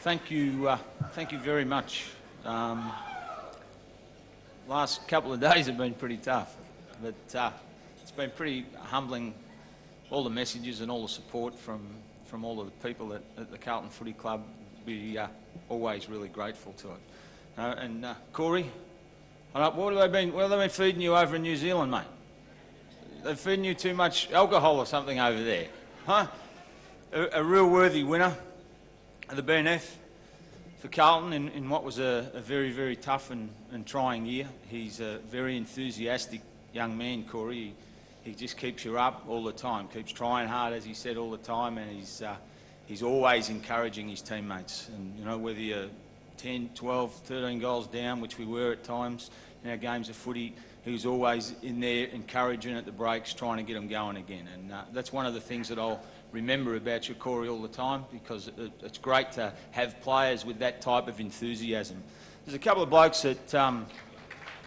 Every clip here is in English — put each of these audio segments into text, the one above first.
thank you very much. Last couple of days have been pretty tough, but it's been pretty humbling, all the messages and all the support from all of the people at the Carlton Footy Club. We're always really grateful to it. Corey, what have they been feeding you over in New Zealand, mate? They're feeding you too much alcohol or something over there, huh? A real worthy winner of the BNF for Carlton in what was a very, very tough and trying year. He's a very enthusiastic young man, Corey. He just keeps you up all the time, keeps trying hard, as he said, all the time, and he's always encouraging his teammates. And, you know, whether you're 10, 12, 13 goals down, which we were at times in our games of footy, he was always in there encouraging at the breaks, trying to get them going again. And that's one of the things that I'll remember about you, Corey, all the time, because it's great to have players with that type of enthusiasm. There's a couple of blokes that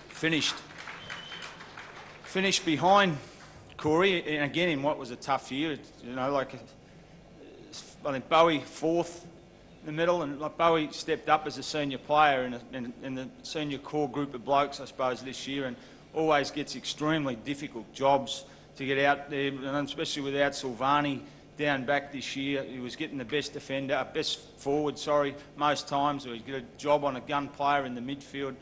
finished behind Corey, and again in what was a tough year. You know, like I think Bowie fourth in the middle, and like Bowie stepped up as a senior player in the senior core group of blokes, I suppose, this year, and always gets extremely difficult jobs to get out there, and especially without Silvani down back this year. He was getting the best forward, most times, or he'd get a job on a gun player in the midfield,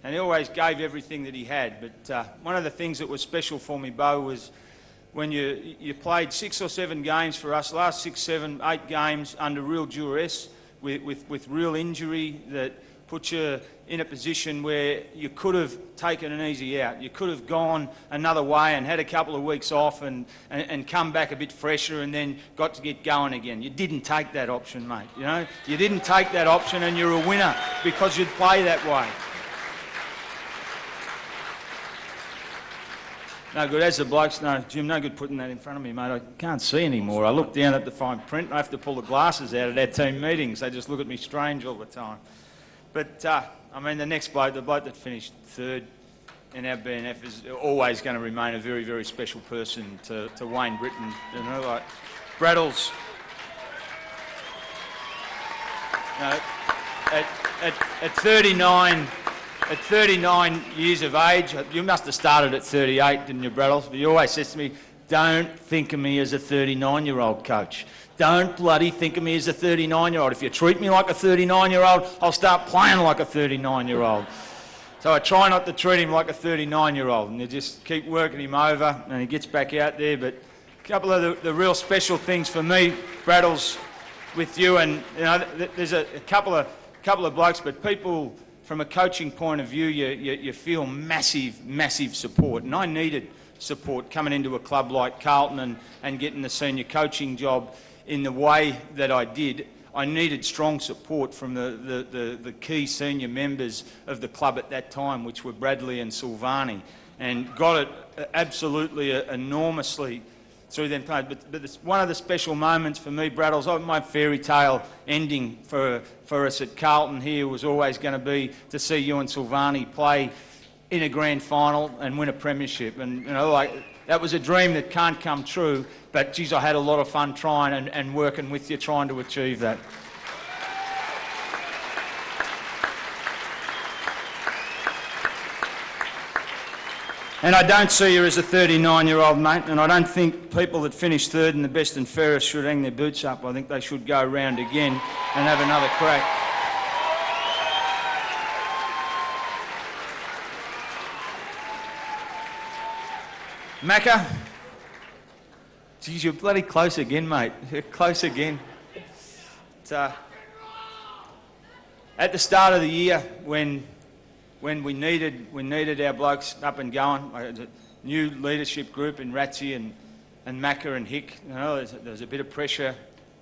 and he always gave everything that he had. But one of the things that was special for me, Bo, was when you played 6 or 7 games for us, last 6, 7, 8 games under real duress, with real injury that put you in a position where you could have taken an easy out. You could have gone another way and had a couple of weeks off and come back a bit fresher and then got to get going again. You didn't take that option, mate. You know, you didn't take that option, and you're a winner because you'd play that way. No good, as the blokes know, Jim, no good putting that in front of me, mate. I can't see anymore. I look down at the fine print, I have to pull the glasses out at our team meetings. They just look at me strange all the time. But, I mean, the next bloke, the bloke that finished third in our BNF, is always going to remain a very, very special person to Wayne Brittain. You know, like Brattles. You know, at 39... At 39 years of age, you must have started at 38, didn't you, Brattles? But he always says to me, don't think of me as a 39-year-old, coach. Don't bloody think of me as a 39-year-old. If you treat me like a 39-year-old, I'll start playing like a 39-year-old. So I try not to treat him like a 39-year-old, and you just keep working him over, and he gets back out there. But a couple of the real special things for me, Brattles, with you, and you know, there's a couple of blokes, but people, from a coaching point of view, you feel massive support. And I needed support coming into a club like Carlton and getting the senior coaching job in the way that I did. I needed strong support from the key senior members of the club at that time, which were Bradley and Silvani, and got it absolutely enormously through them. But it's one of the special moments for me, Brattles. My fairy tale ending for us at Carlton here was always going to be to see you and Silvani play in a grand final and win a premiership. And you know, like, that was a dream that can't come true. But geez, I had a lot of fun trying and working with you, trying to achieve that. And I don't see you as a 39-year-old, mate, and I don't think people that finish third in the best and fairest should hang their boots up. I think they should go round again and have another crack. Macca, geez, you're bloody close again, mate. You're close again. At the start of the year, when we needed our blokes up and going, a new leadership group in Ratsy and Macca and Hick, you know, there's a bit of pressure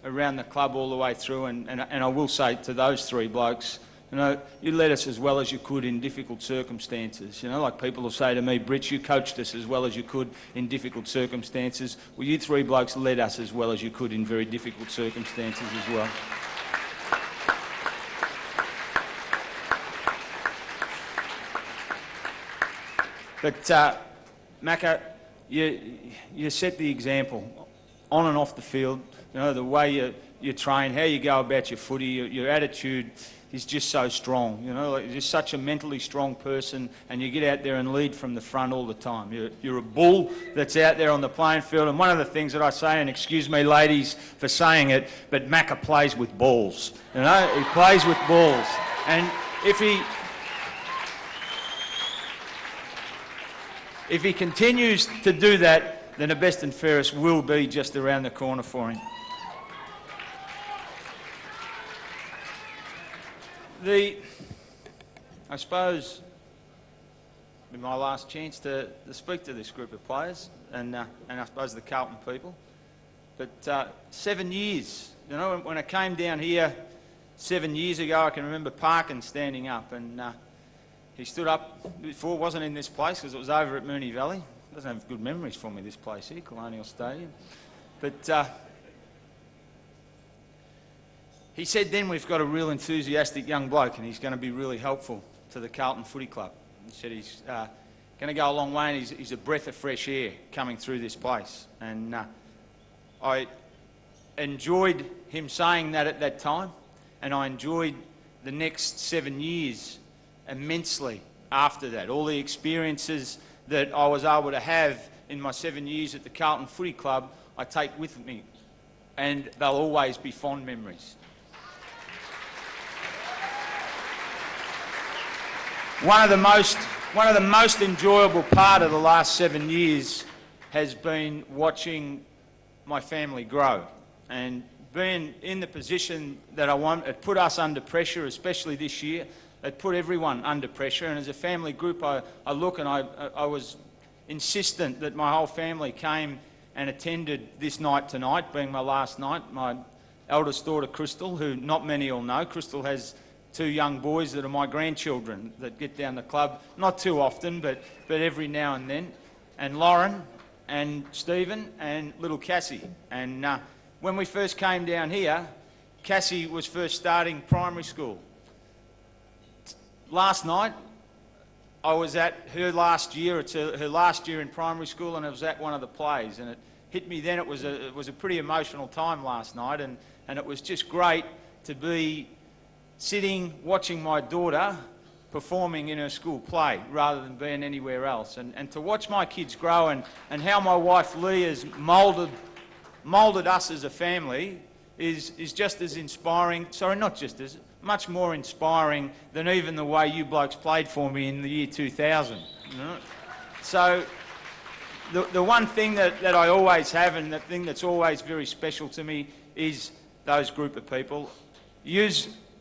around the club all the way through, and I will say to those 3 blokes, you know, you led us as well as you could in difficult circumstances. You know, like people will say to me, Britch, you coached us as well as you could in difficult circumstances. Well, you 3 blokes led us as well as you could in very difficult circumstances as well. But, Macca, you set the example on and off the field. You know, the way you train, how you go about your footy, your attitude is just so strong. You know, like, you're just such a mentally strong person, and you get out there and lead from the front all the time. You're a bull that's out there on the playing field. And one of the things that I say, and excuse me, ladies, for saying it, but Macca plays with balls. You know, he plays with balls, and if he continues to do that, then the best and fairest will be just around the corner for him. I suppose, be my last chance to speak to this group of players and I suppose the Carlton people. But 7 years, you know, when I came down here 7 years ago, I can remember Parkin standing up, and he stood up before. It wasn't in this place because it was over at Moonee Valley. It doesn't have good memories for me, this place here, Colonial Stadium. But he said then, we've got a real enthusiastic young bloke and he's going to be really helpful to the Carlton Footy Club. He said he's going to go a long way, and he's a breath of fresh air coming through this place. And I enjoyed him saying that at that time, and I enjoyed the next 7 years immensely after that. All the experiences that I was able to have in my 7 years at the Carlton Footy Club, I take with me, and they'll always be fond memories. One of the most enjoyable part of the last 7 years has been watching my family grow, and being in the position that I want. It put us under pressure, especially this year. It put everyone under pressure, and as a family group, I look and I was insistent that my whole family came and attended this night tonight, being my last night. My eldest daughter, Crystal, who not many will know. Crystal has 2 young boys that are my grandchildren that get down the club, not too often, but every now and then. And Lauren and Stephen and little Cassie. And when we first came down here, Cassie was first starting primary school. Last night, I was at her last year. It's her last year in primary school, and I was at one of the plays, and it hit me then. It was a pretty emotional time last night, and it was just great to be sitting watching my daughter performing in her school play rather than being anywhere else, and to watch my kids grow, and how my wife Lee has moulded us as a family is just as inspiring. Sorry, not just as, much more inspiring than even the way you blokes played for me in the year 2000. You know? So the one thing that I always have, and the thing that's always very special to me, is those group of people.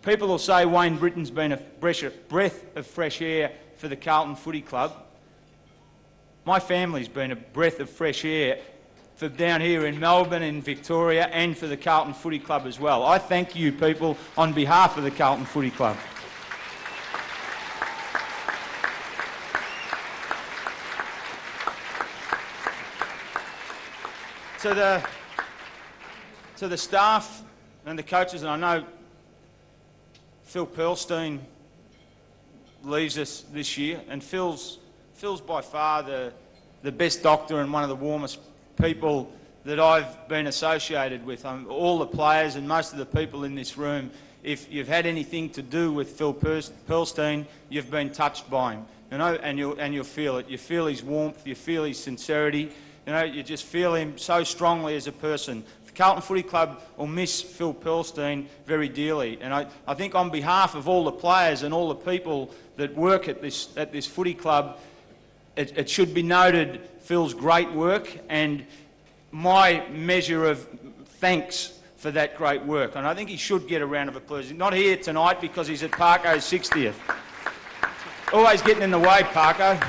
People will say Wayne Brittain's been a breath of fresh air for the Carlton Footy Club. My family's been a breath of fresh air for down here in Melbourne, in Victoria, and for the Carlton Footy Club as well. I thank you people on behalf of the Carlton Footy Club. To the staff and the coaches, and I know Phil Pearlstein leaves us this year, and Phil's by far the best doctor and one of the warmest people that I've been associated with. All the players and most of the people in this room, if you've had anything to do with Phil Pearlstein, you've been touched by him, you know, and you'll feel it. You feel his warmth, you feel his sincerity, you know, you just feel him so strongly as a person. Carlton Footy Club will miss Phil Pearlstein very dearly, and I think on behalf of all the players and all the people that work at this footy club, it should be noted Phil's great work and my measure of thanks for that great work. And I think he should get a round of applause. He's not here tonight because he's at Parko's 60th. Always getting in the way, Parko.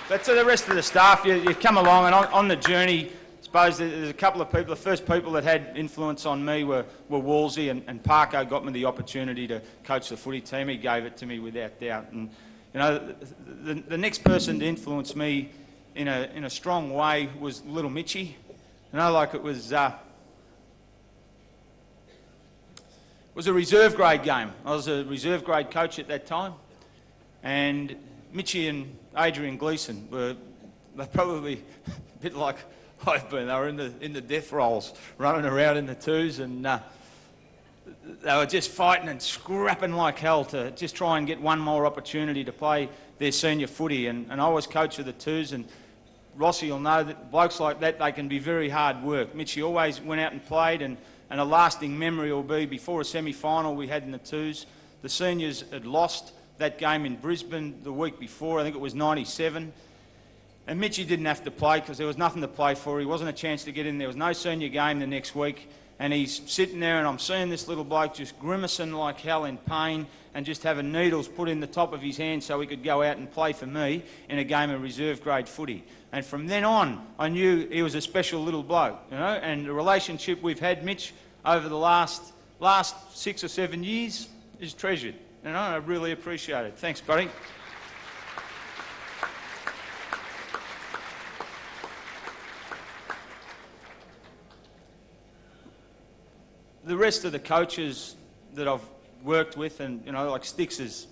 But to the rest of the staff, you come along, and on the journey, I suppose there's a couple of people. The first people that had influence on me were Wolsey, and Parko got me the opportunity to coach the footy team. He gave it to me without doubt. And you know, the next person to influence me in a strong way was little Mitchie. You know, like it was a reserve grade game. I was a reserve grade coach at that time, and Mitchie and Adrian Gleeson they're probably a bit like They were in the death rolls, running around in the twos, and they were just fighting and scrapping like hell to just try and get one more opportunity to play their senior footy. And I was coach of the twos, and Rossi will know that blokes like that, they can be very hard work. Mitchie always went out and played, and a lasting memory will be before a semi-final we had in the twos, the seniors had lost that game in Brisbane the week before, I think it was 97. And Mitchie didn't have to play because there was nothing to play for. He wasn't a chance to get in. There was no senior game the next week. And he's sitting there, and I'm seeing this little bloke just grimacing like hell in pain and just having needles put in the top of his hand so he could go out and play for me in a game of reserve grade footy. And from then on, I knew he was a special little bloke, you know. And the relationship we've had, Mitch, over the last 6 or 7 years is treasured. You know, I really appreciate it. Thanks, buddy. The rest of the coaches that I've worked with, and you know, like Sticks is,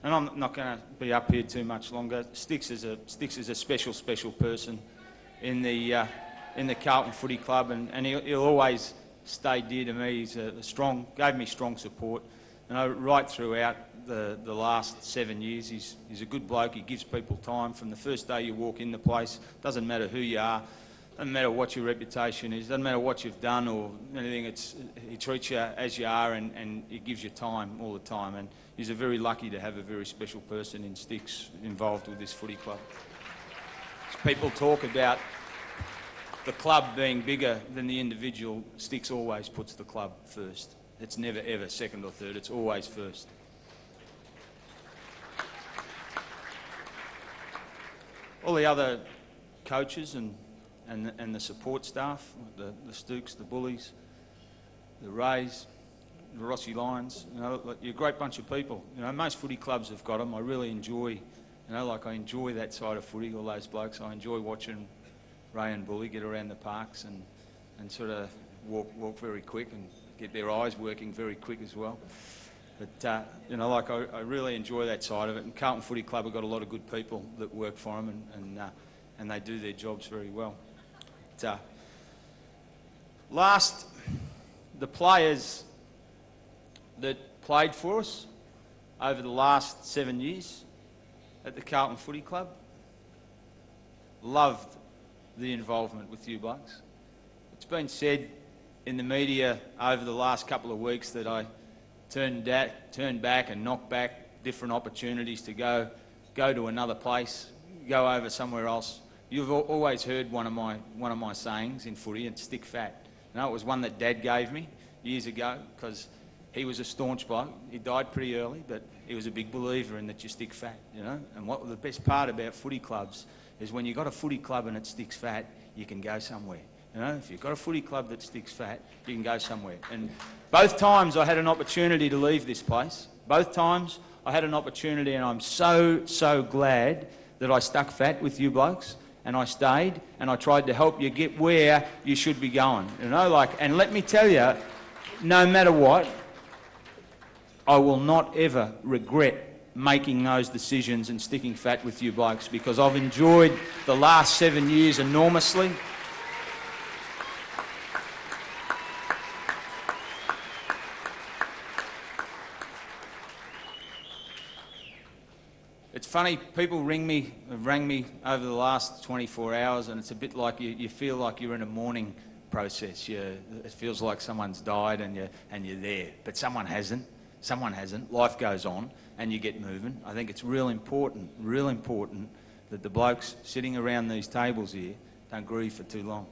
and I'm not going to be up here too much longer. Sticks is a special person in the Carlton Footy Club, and he'll always stay dear to me. He's gave me strong support, you know, right throughout the last 7 years. He's a good bloke. He gives people time from the first day you walk in the place. Doesn't matter who you are. Doesn't matter what your reputation is, doesn't matter what you've done or anything, he treats you as you are, and he gives you time all the time. And he's very lucky to have a very special person in Sticks involved with this footy club. As people talk about the club being bigger than the individual, Sticks always puts the club first. It's never ever second or third, it's always first. All the other coaches and the support staff, the Stooks, the Bullies, the Rays, the Rossi Lions, you know, you're a great bunch of people. You know, most footy clubs have got them. I really enjoy, you know, like I enjoy that side of footy, all those blokes. I enjoy watching Ray and Bully get around the parks and sort of walk very quick and get their eyes working very quick as well. But, you know, like I really enjoy that side of it. And Carlton Footy Club have got a lot of good people that work for them, and they do their jobs very well. The players that played for us over the last 7 years at the Carlton Footy Club loved the involvement with you blokes. It's been said in the media over the last couple of weeks that I turned back and knocked back different opportunities to go to another place, go over somewhere else. You've always heard one of my sayings in footy, and stick fat. You know, it was one that Dad gave me years ago because he was a staunch bloke. He died pretty early, but he was a big believer in that you stick fat, you know. And what the best part about footy clubs is when you've got a footy club and it sticks fat, you can go somewhere. You know, if you've got a footy club that sticks fat, you can go somewhere. And both times I had an opportunity to leave this place. Both times I had an opportunity, and I'm so glad that I stuck fat with you blokes. And I stayed, and I tried to help you get where you should be going. You know, like, and let me tell you, no matter what, I will not ever regret making those decisions and sticking fat with you blokes, because I've enjoyed the last 7 years enormously. It's funny, people rang me over the last 24 hours, and it's a bit like you feel like you're in a mourning process. It feels like someone's died and you're there, but someone hasn't. Life goes on and you get moving. I think it's real important that the blokes sitting around these tables here don't grieve for too long.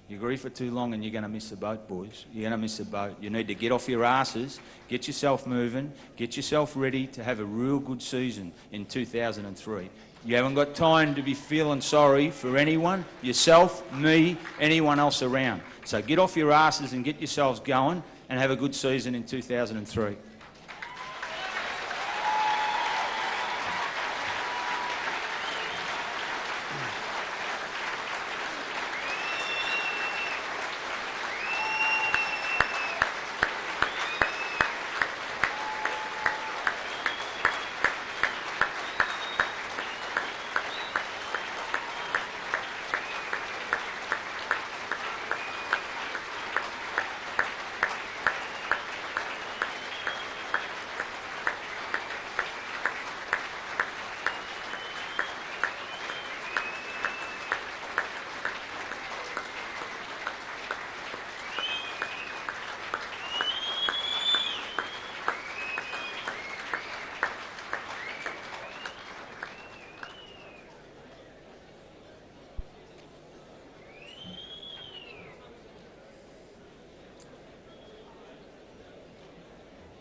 You grieve for too long and you're going to miss the boat, boys. You're going to miss the boat. You need to get off your asses, get yourself moving, get yourself ready to have a real good season in 2003. You haven't got time to be feeling sorry for anyone, yourself, me, anyone else around. So get off your asses and get yourselves going and have a good season in 2003.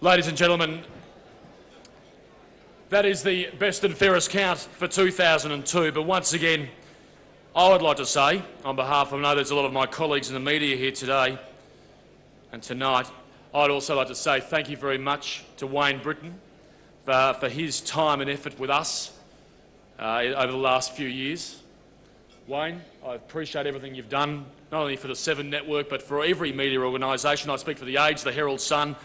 Ladies and gentlemen, that is the best and fairest count for 2002. But once again, I would like to say, on behalf of, I know there's a lot of my colleagues in the media here today and tonight, I'd also like to say thank you very much to Wayne Brittain for his time and effort with us over the last few years. Wayne, I appreciate everything you've done, not only for the Seven Network, but for every media organisation. I speak for the Age, the Herald Sun,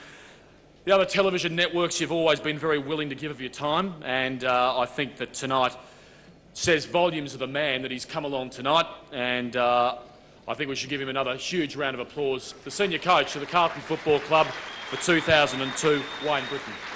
the other television networks. You've always been very willing to give of your time, and I think that tonight says volumes of the man that he's come along tonight, and I think we should give him another huge round of applause. The senior coach of the Carlton Football Club for 2002, Wayne Brittain.